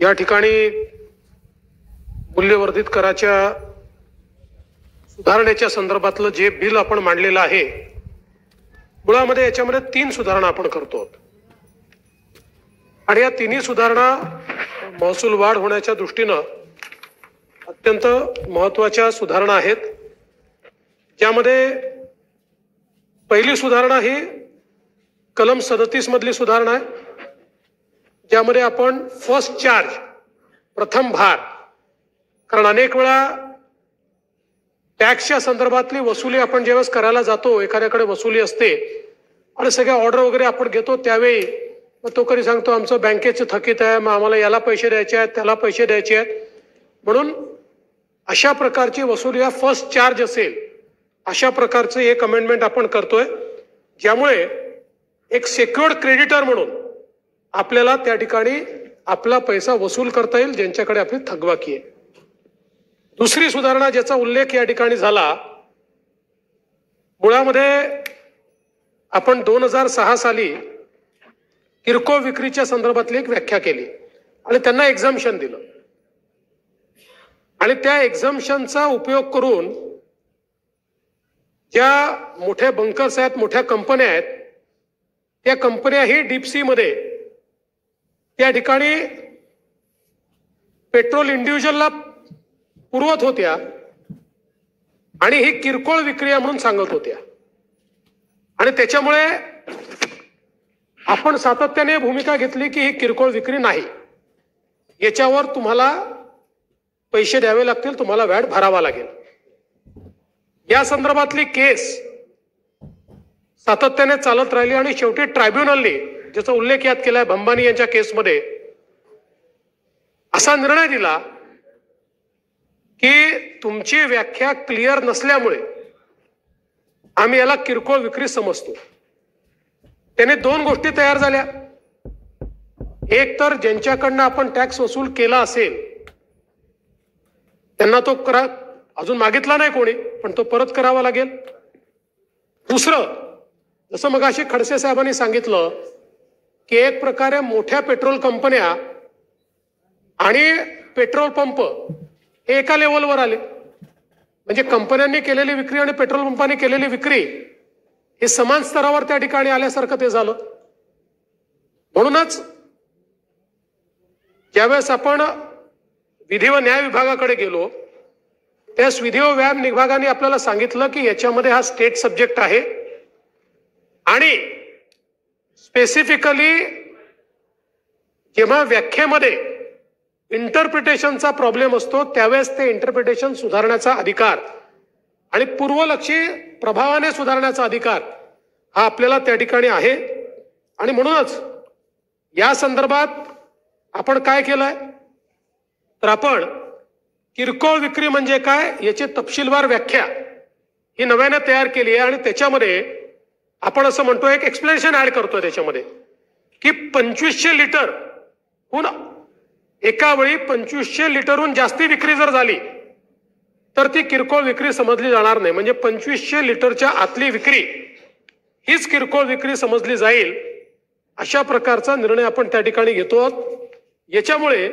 या ठिकाणी मूल्यवर्धित कराच्या सुधारणेच्या संदर्भातलं जे बिल आपण मांडलेलं आहे, मुळामध्ये याच्यामध्ये 3 सुधारणा आपण करतो आणि या तिन्ही सुधारणा महसूल वाढ होण्याच्या दृष्टीनं अत्यंत महत्त्वाच्या सुधारणा आहेत. ज्यामध्ये पहिली सुधारणा ही कलम 37 मधली सुधारणा आहे, ज्यामध्ये आपण फर्स्ट चार्ज प्रथम भार, कारण अनेक वेळा टॅक्सच्या संदर्भातली वसुली आपण ज्यावेळेस करायला जातो, एखाद्याकडे वसुली असते आणि सगळ्या ऑर्डर वगैरे आपण घेतो, त्यावेळी मग तो कधी सांगतो आमचं बँकेचं थकीत आहे, मग आम्हाला याला पैसे द्यायचे आहेत, त्याला पैसे द्यायचे आहेत. म्हणून अशा प्रकारची वसुली हा फर्स्ट चार्ज असेल, अशा प्रकारचं एक अमेंडमेंट आपण करतोय, ज्यामुळे एक सेक्युअर्ड क्रेडिटर म्हणून आपल्याला त्या ठिकाणी आपला पैसा वसूल करता येईल ज्यांच्याकडे आपली थकबाकी आहे. दुसरी सुधारणा ज्याचा उल्लेख या ठिकाणी झाला, मुळामध्ये आपण 2006 साली किरकोळ विक्रीच्या संदर्भातली एक व्याख्या केली आणि त्यांना एक्झम्पशन दिलं आणि त्या एक्झम्पशनचा उपयोग करून ज्या मोठ्या बंकर्स आहेत, मोठ्या कंपन्या आहेत, त्या कंपन्या ही डीप सी मध्ये त्या ठिकाणी पेट्रोल इंडिव्हिज्युअलला पुरवत होत्या आणि ही किरकोळ विक्री म्हणून सांगत होत्या. आणि त्याच्यामुळे आपण सातत्याने भूमिका घेतली की ही किरकोळ विक्री नाही, याच्यावर तुम्हाला पैसे द्यावे लागतील, तुम्हाला व्हॅट भरावा लागेल. या संदर्भातली केस सातत्याने चालत राहिली आणि शेवटी ट्रायब्युनलने, ज्याचा उल्लेख यात केलाय भंबानी यांच्या केसमध्ये, असा निर्णय दिला की तुमची व्याख्या क्लिअर नसल्यामुळे आम्ही याला किरकोळ विक्री समजतो. त्याने 2 गोष्टी तयार झाल्या. एक तर ज्यांच्याकडनं आपण टॅक्स वसूल केला असेल त्यांना तो अजून मागितला नाही कोणी, पण तो परत करावा लागेल. दुसरं, जसं मगाशी खडसे साहेबांनी सांगितलं की एक प्रकारे मोठ्या पेट्रोल कंपन्या आणि पेट्रोल पंप हे एका लेवलवर आले, म्हणजे कंपन्यांनी केलेली विक्री आणि पेट्रोल पंपांनी केलेली विक्री हे समान स्तरावर त्या ठिकाणी आल्यासारखं ते झालं. म्हणूनच ज्यावेळेस आपण विधी व न्याय विभागाकडे गेलो, त्यावेळेस विधी व न्याय विभागाने आपल्याला सांगितलं की याच्यामध्ये हा स्टेट सब्जेक्ट आहे आणि स्पेसिफिकली जेव्हा व्याख्येमध्ये इंटरप्रिटेशनचा प्रॉब्लेम असतो, त्यावेळेस ते इंटरप्रिटेशन सुधारण्याचा अधिकार आणि पूर्वलक्षी प्रभावाने सुधारण्याचा अधिकार हा आपल्याला त्या ठिकाणी आहे. आणि म्हणूनच या संदर्भात आपण काय केलंय, तर आपण किरकोळ विक्री म्हणजे काय याची तपशीलवार व्याख्या ही नव्याने तयार केली आहे आणि त्याच्यामध्ये आपण असं म्हणतो, एक एक्सप्लेनेशन ऍड करतोय त्याच्यामध्ये की 2500 लिटरहून एका वेळी 2500 लिटरहून जास्ती विक्री जर झाली तर ती किरकोळ विक्री समजली जाणार नाही. म्हणजे 2500 लिटरच्या आतली विक्री हीच किरकोळ विक्री समजली जाईल, अशा प्रकारचा निर्णय आपण त्या ठिकाणी घेतो. याच्यामुळे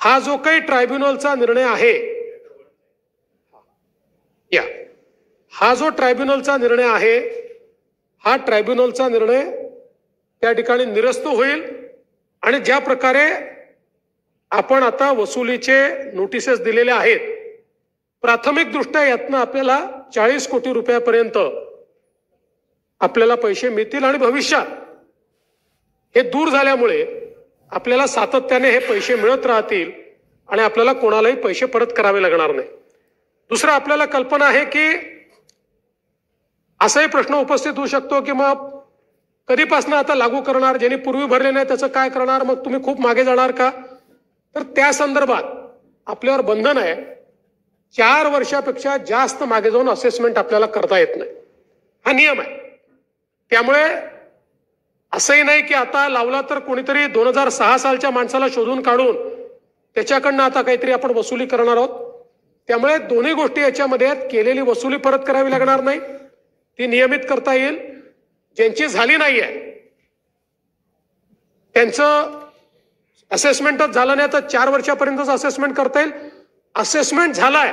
हा जो काही ट्रायब्युनलचा निर्णय आहे, हा जो ट्रायब्युनलचा निर्णय आहे, हा ट्रायब्युनलचा निर्णय त्या ठिकाणी निरस्त होईल आणि ज्या प्रकारे आपण आता वसुलीचे नोटिसेस दिलेले आहेत, प्राथमिक दृष्ट्या यातनं आपल्याला 40 कोटी रुपयापर्यंत आपल्याला पैसे मिळतील आणि भविष्यात हे दूर झाल्यामुळे आपल्याला सातत्याने हे पैसे मिळत राहतील आणि आपल्याला कोणालाही पैसे परत करावे लागणार नाही. दुसरं, आपल्याला कल्पना आहे की असाही प्रश्न उपस्थित होऊ शकतो की मग कधीपासून आता लागू करणार, ज्यांनी पूर्वी भरले नाही त्याचं काय करणार, मग तुम्ही खूप मागे जाणार का? तर त्या संदर्भात आपल्यावर बंधन आहे. 4 वर्षापेक्षा जास्त मागे जाऊन असेसमेंट आपल्याला करता येत नाही, हा नियम आहे. त्यामुळे असंही नाही की आता लावला तर कोणीतरी 2006 सालच्या माणसाला शोधून काढून त्याच्याकडनं आता काहीतरी आपण वसुली करणार आहोत. त्यामुळे दोन्ही गोष्टी याच्यामध्ये आहेत. केलेली वसुली परत करावी लागणार नाही, ती नियमित करता येईल. ज्यांची झाली नाहीये त्यांचं असेसमेंटच झालं नाही तर 4 वर्षापर्यंतच असेसमेंट करता येईल. असेसमेंट झालाय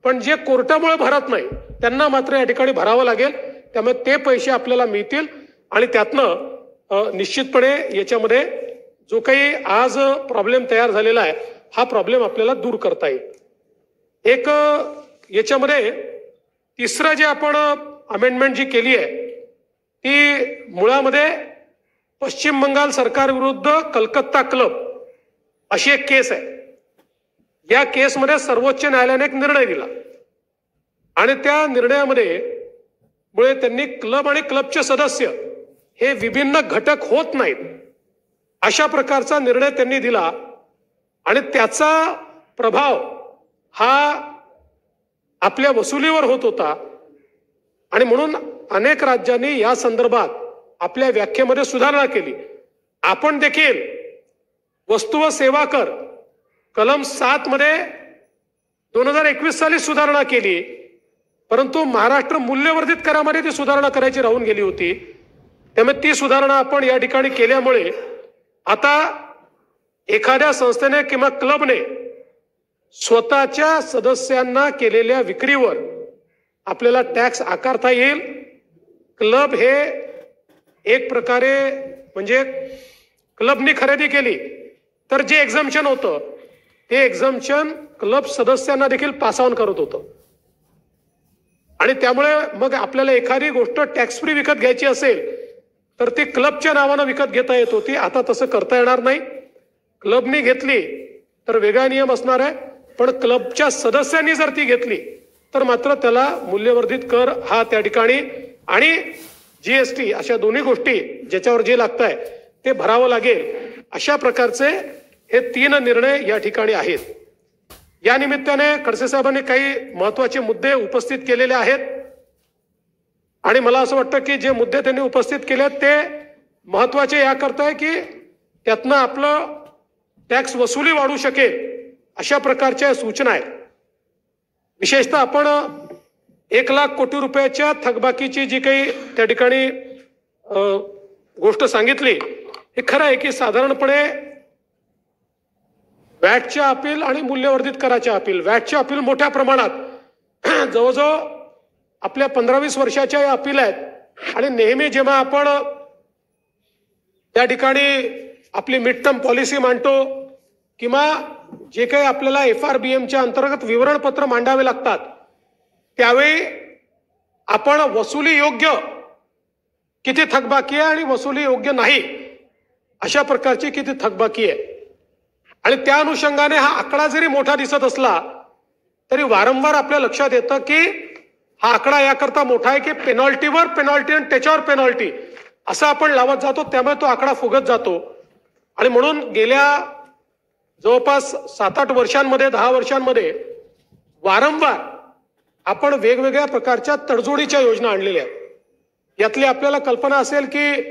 पण जे कोर्टामुळे भरत नाही त्यांना मात्र या ठिकाणी भरावं लागेल. त्यामुळे ते पैसे आपल्याला मिळतील आणि त्यातनं निश्चितपणे याच्यामध्ये जो काही आज प्रॉब्लेम तयार झालेला आहे हा प्रॉब्लेम आपल्याला दूर करता येईल. एक याच्यामध्ये तिसरं जे आपण अमेंडमेंट जी केली आहे ती मुळामध्ये पश्चिम बंगाल सरकार विरुद्ध कलकत्ता क्लब अशी एक केस आहे. या केसमध्ये सर्वोच्च न्यायालयाने एक निर्णय दिला आणि त्या निर्णयामध्ये मुळे त्यांनी क्लब आणि क्लबचे सदस्य हे विभिन्न घटक होत नाहीत अशा प्रकारचा निर्णय त्यांनी दिला आणि त्याचा प्रभाव हा आपल्या वसुलीवर होत होता आणि म्हणून अनेक राज्यांनी या संदर्भात आपल्या व्याख्येमध्ये सुधारणा केली. आपण देखील वस्तू व सेवा कर कलम 7 मध्ये 2021 साली सुधारणा केली, परंतु महाराष्ट्र मूल्यवर्धित करामध्ये ती सुधारणा करायची राहून गेली होती. त्यामुळे ती सुधारणा आपण या ठिकाणी केल्यामुळे आता एखाद्या संस्थेने किंवा क्लबने स्वतःच्या सदस्यांना केलेल्या विक्रीवर आपल्याला टॅक्स आकारता येईल. क्लब हे एक प्रकारे म्हणजे क्लबनी खरेदी केली तर जे एक्झम्पशन होतं ते एक्झम्पशन क्लब सदस्यांना देखील पास ऑन करत होतं आणि त्यामुळे मग आपल्याला एखादी गोष्ट टॅक्स फ्री विकत घ्यायची असेल तर ती क्लबच्या नावानं विकत घेता येत होती. आता तसं करता येणार नाही. क्लबनी घेतली तर वेगळा नियम असणार आहे, पण क्लबच्या सदस्यांनी जर ती घेतली तर मात्र त्याला मूल्यवर्धित कर हा त्या ठिकाणी आणि जीएसटी अशा दोन्ही गोष्टी ज्याच्यावर जे लागत आहे ते भरावं लागेल. अशा प्रकारचे हे 3 निर्णय या ठिकाणी आहेत. या निमित्ताने खडसे साहेबांनी काही महत्वाचे मुद्दे उपस्थित केलेले आहेत आणि मला असं वाटतं की जे मुद्दे त्यांनी उपस्थित केले ते महत्वाचे याकरता आहे की त्यातनं आपलं टॅक्स वसुली वाढू शकेल अशा प्रकारच्या सूचना आहेत. विशेषतः आपण 1 लाख कोटी रुपयाच्या थकबाकीची जी काही त्या ठिकाणी गोष्ट सांगितली हे खरं आहे की साधारणपणे वॅटच्या अपील आणि मूल्यवर्धित कराच्या अपील, वॅटच्या अपील मोठ्या प्रमाणात जवळजवळ आपल्या 15-20 वर्षाच्या या अपील आहेत आणि नेहमी जेव्हा आपण त्या ठिकाणी आपली मिड टर्म पॉलिसी मांडतो किंवा जे काही आपल्याला FRBMच्या अंतर्गत विवरणपत्र मांडावे लागतात त्यावेळी आपण वसुली योग्य किती थकबाकी आहे आणि वसुली योग्य नाही अशा प्रकारची किती थकबाकी आहे आणि त्या अनुषंगाने हा आकडा जरी मोठा दिसत असला तरी वारंवार आपल्या लक्षात येतं की हा आकडा याकरता मोठा आहे की पेनॉल्टीवर पेनॉल्टी आणि त्याच्यावर पेनॉल्टी असं आपण लावत जातो, त्यामुळे तो आकडा फुगत जातो. आणि म्हणून गेल्या जवळपास 7-8 वर्षांमध्ये 10 वर्षांमध्ये वारंवार आपण वेगवेगळ्या प्रकारच्या तडजोडीच्या योजना आणलेल्या आहेत. यातली आपल्याला कल्पना असेल की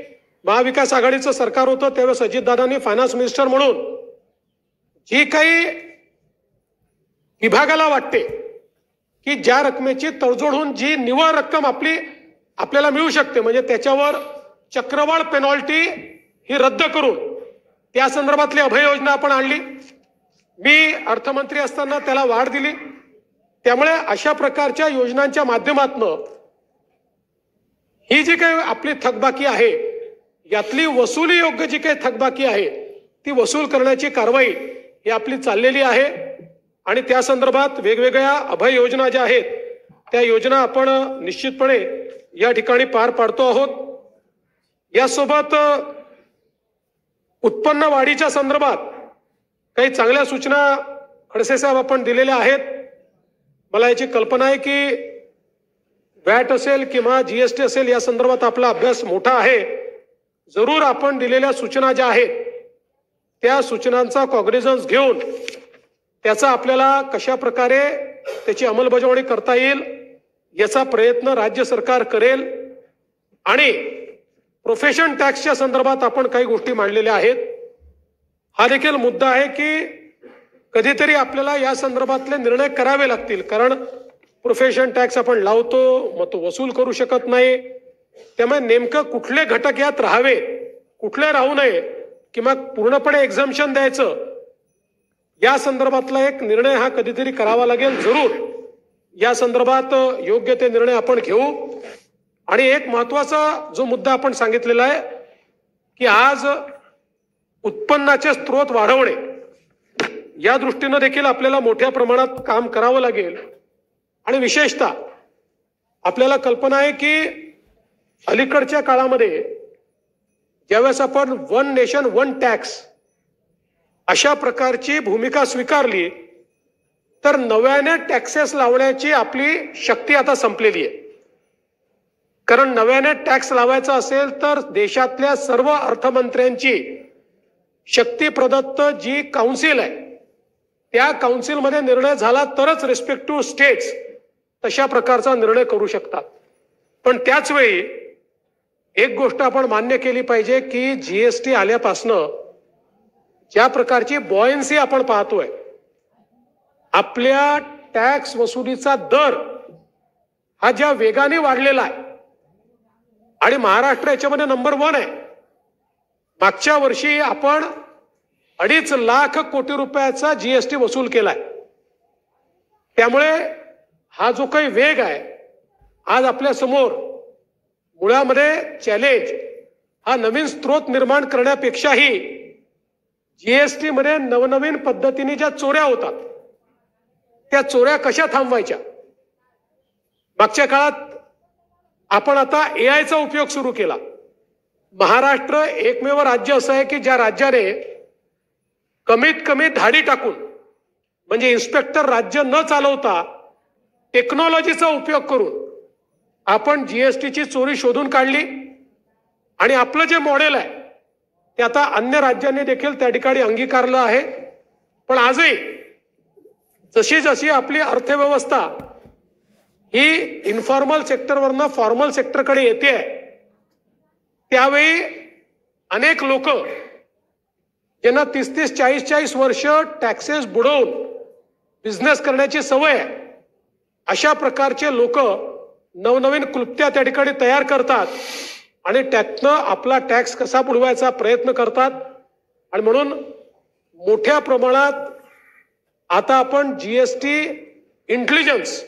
महाविकास आघाडीचं सरकार होतं त्यावेळेस अजितदादांनी फायनान्स मिनिस्टर म्हणून जी काही विभागाला वाटते की ज्या रकमेची तडजोड होऊन जी निव्वळ रक्कम आपल्याला मिळू शकते म्हणजे त्याच्यावर चक्रवाढ पेनॉल्टी ही रद्द करून त्या संदर्भातली अभय योजना आपण आणली. मी अर्थमंत्री असताना त्याला वाढ दिली. त्यामुळे अशा प्रकारच्या योजनांच्या माध्यमातून ही जी काही आपली थकबाकी आहे यातली वसुली योग्य जी काही थकबाकी आहे ती वसूल करण्याची कारवाई ही आपली चाललेली आहे आणि त्या संदर्भात वेगवेगळ्या अभय योजना ज्या आहेत त्या योजना आपण निश्चितपणे या ठिकाणी पार पाडतो आहोत. यासोबत उत्पन्न वाढीच्या संदर्भात काही चांगल्या सूचना खडसे साहेब आपण दिलेल्या आहेत. मला याची कल्पना आहे की वॅट असेल किंवा जीएसटी असेल या संदर्भात आपला अभ्यास मोठा आहे. जरूर आपण दिलेल्या सूचना ज्या आहेत त्या सूचनांचा कॉग्निझन्स घेऊन त्याचा आपल्याला कशा प्रकारे त्याची अंमलबजावणी करता येईल याचा प्रयत्न राज्य सरकार करेल. आणि प्रोफेशन टॅक्सच्या संदर्भात आपण काही गोष्टी मांडलेल्या आहेत. हा देखील मुद्दा आहे की कधीतरी आपल्याला या संदर्भातले निर्णय करावे लागतील, कारण प्रोफेशन टॅक्स आपण लावतो मग तो वसूल करू शकत नाही. त्यामुळे नेमकं कुठले घटक यात राहावे कुठले राहू नये किंवा पूर्णपणे एक्झम्पशन द्यायचं या संदर्भातला एक निर्णय हा कधीतरी करावा लागेल. जरूर या संदर्भात योग्य ते निर्णय आपण घेऊ. आणि एक महत्वाचा जो मुद्दा आपण सांगितलेला आहे की आज उत्पन्नाचे स्रोत वाढवणे या दृष्टीनं देखील आपल्याला मोठ्या प्रमाणात काम करावं लागेल. आणि विशेषतः आपल्याला कल्पना आहे की अलीकडच्या काळामध्ये ज्यावेळेस आपण वन नेशन वन टॅक्स अशा प्रकारची भूमिका स्वीकारली तर नव्याने टॅक्सेस लावण्याची आपली शक्ती आता संपलेली आहे. कारण नव्याने टॅक्स लावायचा असेल तर देशातल्या सर्व अर्थमंत्र्यांची शक्ती प्रदत्त जी काउन्सिल आहे त्या काउन्सिलमध्ये निर्णय झाला तरच रिस्पेक्टिव्ह स्टेट्स तशा प्रकारचा निर्णय करू शकतात. पण त्याच वेळी एक गोष्ट आपण मान्य केली पाहिजे की जीएसटी आल्यापासनं ज्या प्रकारची बॉयन्सी आपण पाहतोय, आपल्या टॅक्स वसुलीचा दर हा ज्या वेगाने वाढलेला आहे आणि महाराष्ट्र याच्यामध्ये नंबर 1 आहे. मागच्या वर्षी आपण 2.5 लाख कोटी रुपयाचा जीएसटी वसूल केलाय. त्यामुळे हा जो काही वेग आहे आज आपल्या समोर मुळामध्ये चॅलेंज हा नवीन स्रोत निर्माण करण्यापेक्षाही जीएसटी मध्ये नवनवीन पद्धतीने ज्या चोऱ्या होतात त्या चोऱ्या कशा थांबवायच्या. मागच्या काळात आपण आता एआयचा उपयोग सुरू केला. महाराष्ट्र एकमेव राज्य असं आहे की ज्या राज्याने कमीत कमी धाडी टाकून म्हणजे इन्स्पेक्टर राज्य न चालवता टेक्नॉलॉजीचा उपयोग करून आपण जीएसटीची चोरी शोधून काढली. आणि आपलं जे मॉडेल आहे ते आता अन्य राज्यांनी देखील त्या ठिकाणी अंगीकारलं आहे. पण आजही जशी जशी आपली अर्थव्यवस्था ही इन्फॉर्मल सेक्टरवरनं फॉर्मल सेक्टरकडे येते त्यावेळी अनेक लोक ज्यांना 30-30, 40-40 वर्ष टॅक्सेस बुडवून बिझनेस करण्याची सवय आहे अशा प्रकारचे लोक नवनवीन क्लुप्त्या त्या ठिकाणी तयार करतात आणि त्यातनं आपला टॅक्स कसा बुडवायचा प्रयत्न करतात. आणि म्हणून मोठ्या प्रमाणात आता आपण जीएसटी इंटेलिजन्स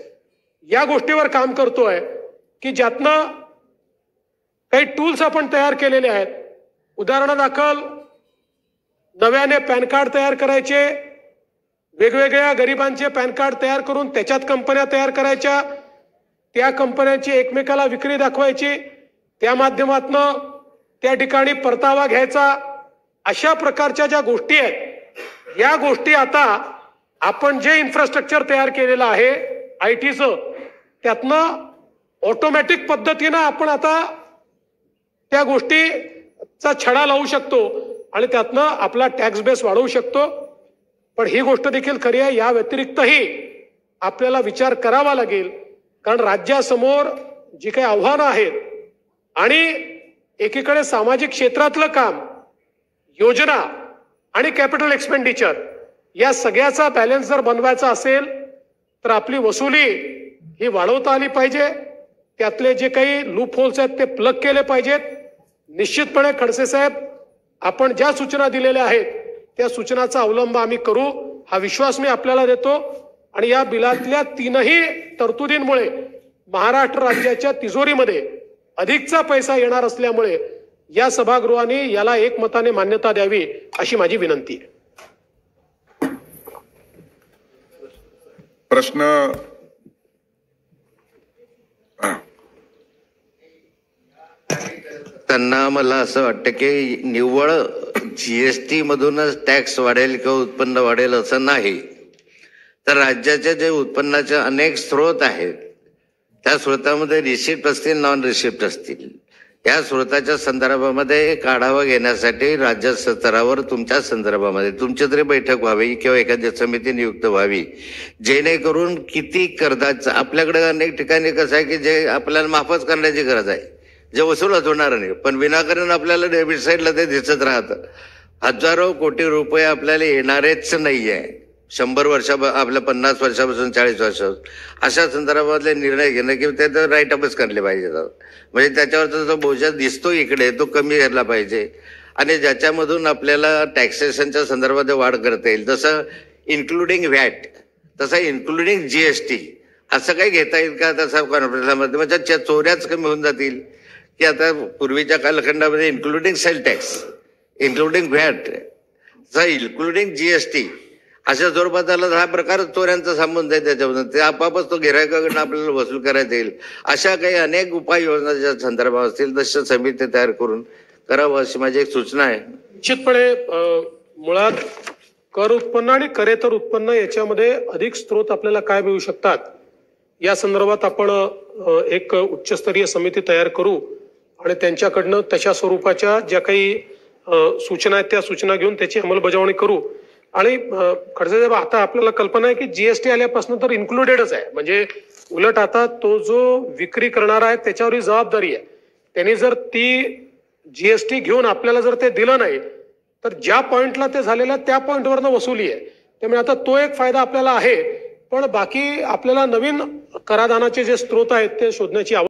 या गोष्टीवर काम करतोय की ज्यातनं काही टूल्स आपण तयार केलेले आहेत. उदाहरणादाखल नव्याने पॅन कार्ड तयार करायचे, वेगवेगळ्या गरिबांचे पॅन कार्ड तयार करून त्याच्यात कंपन्या तयार करायच्या, त्या कंपन्यांची एकमेकाला विक्री दाखवायची, त्या माध्यमातनं त्या ठिकाणी परतावा घ्यायचा. अशा प्रकारच्या ज्या गोष्टी आहेत या गोष्टी आता आपण जे इन्फ्रास्ट्रक्चर तयार केलेलं आहे आयटीचं त्यातनं ऑटोमॅटिक पद्धतीनं आपण आता त्या गोष्टीचा छडा लावू शकतो आणि त्यातनं आपला टॅक्स बेस वाढवू शकतो. पण ही गोष्ट देखील खरी आहे. या व्यतिरिक्तही आपल्याला विचार करावा लागेल कारण राज्यासमोर जी काही आव्हानं आहेत आणि एकीकडे सामाजिक क्षेत्रातलं काम, योजना आणि कॅपिटल एक्सपेंडिचर या सगळ्याचा बॅलन्स जर बनवायचा असेल तर आपली वसुली ही वाढवता आली पाहिजे. त्यातले जे काही लूप होल्स आहेत ते प्लग केले पाहिजेत. निश्चितपणे खडसे साहेब आपण ज्या सूचना दिलेल्या आहेत त्या सूचनाचा अवलंब आम्ही करू हा विश्वास मी आपल्याला देतो. आणि या बिलातल्या 3ही तरतुदींमुळे महाराष्ट्र राज्याच्या तिजोरीमध्ये अधिकचा पैसा येणार असल्यामुळे या सभागृहाने याला एकमताने मान्यता द्यावी अशी माझी विनंती आहे. प्रश्न त्यांना मला असं वाटतं की निव्वळ जीएसटी मधूनच टॅक्स वाढेल किंवा उत्पन्न वाढेल असं नाही, तर राज्याचे जे उत्पन्नाचे अनेक स्रोत आहेत त्या स्रोतामध्ये रिसिप्ट असतील, नॉन रिसिप्ट असतील. या स्रोताच्या संदर्भामध्ये एक आढावा घेण्यासाठी राज्य स्तरावर तुमच्या संदर्भामध्ये तुमची तरी बैठक व्हावी किंवा एखादी समिती नियुक्त व्हावी जेणेकरून किती कर्जाचं आपल्याकडे अनेक ठिकाणी कसं आहे की जे आपल्याला माफच करण्याची गरज आहे, जे वसूलच होणार नाही, पण विनाकारण आपल्याला डेबिट साईडला ते दिसत राहतं. हजारो कोटी रुपये आपल्याला येणारेच नाहीये. 100 वर्षा आपल्या 50 वर्षापासून 40 वर्षापासून अशा संदर्भातले निर्णय घेणं किंवा ते तर राईट अपच करले पाहिजे. म्हणजे त्याच्यावरचा जो बोजा दिसतो इकडे तो कमी झाला पाहिजे. आणि ज्याच्यामधून आपल्याला टॅक्सेशनच्या संदर्भात वाढ करता येईल, जसं इन्क्लुडिंग व्हॅट, तसं इन्क्लुडिंग जीएसटी, असं काही घेता येईल का तसा कॉन्फरन्समध्ये? म्हणजे चोऱ्याच कमी होऊन जातील की आता पूर्वीच्या कालखंडामध्ये including sale tax, including VAT, including GST अशा स्वरूपात आला हा प्रकार चोऱ्यांचा संबंध आहे त्याच्यामधून, ते आपापच तो गिरायकाकडनं आपल्याला वसूल करायचा येईल. अशा काही अनेक उपाययोजनाच्या संदर्भात असतील तशा समिती तयार करून करावं अशी माझी एक सूचना आहे. निश्चितपणे मुळात कर उत्पन्न आणि करेतर उत्पन्न याच्यामध्ये अधिक स्रोत आपल्याला काय मिळू शकतात या संदर्भात आपण एक उच्चस्तरीय समिती तयार करू आणि त्यांच्याकडनं तशा स्वरूपाच्या ज्या काही सूचना आहेत त्या सूचना घेऊन त्याची अंमलबजावणी करू. आणि खडसे साहेब, आता आपल्याला कल्पना आहे की जीएसटी आल्यापासून तर इन्क्लुडेडच आहे, म्हणजे उलट आता तो जो विक्री करणारा आहे त्याच्यावर ही जबाबदारी आहे. त्यांनी जर ती जीएसटी घेऊन आपल्याला जर ते दिलं नाही तर ज्या पॉइंटला ते झालेलं त्या पॉइंटवरनं वसुली आहे. त्यामुळे आता तो एक फायदा आपल्याला आहे, पण बाकी आपल्याला नवीन कराधानाचे जे स्रोत आहेत ते शोधण्याची आवश्यकता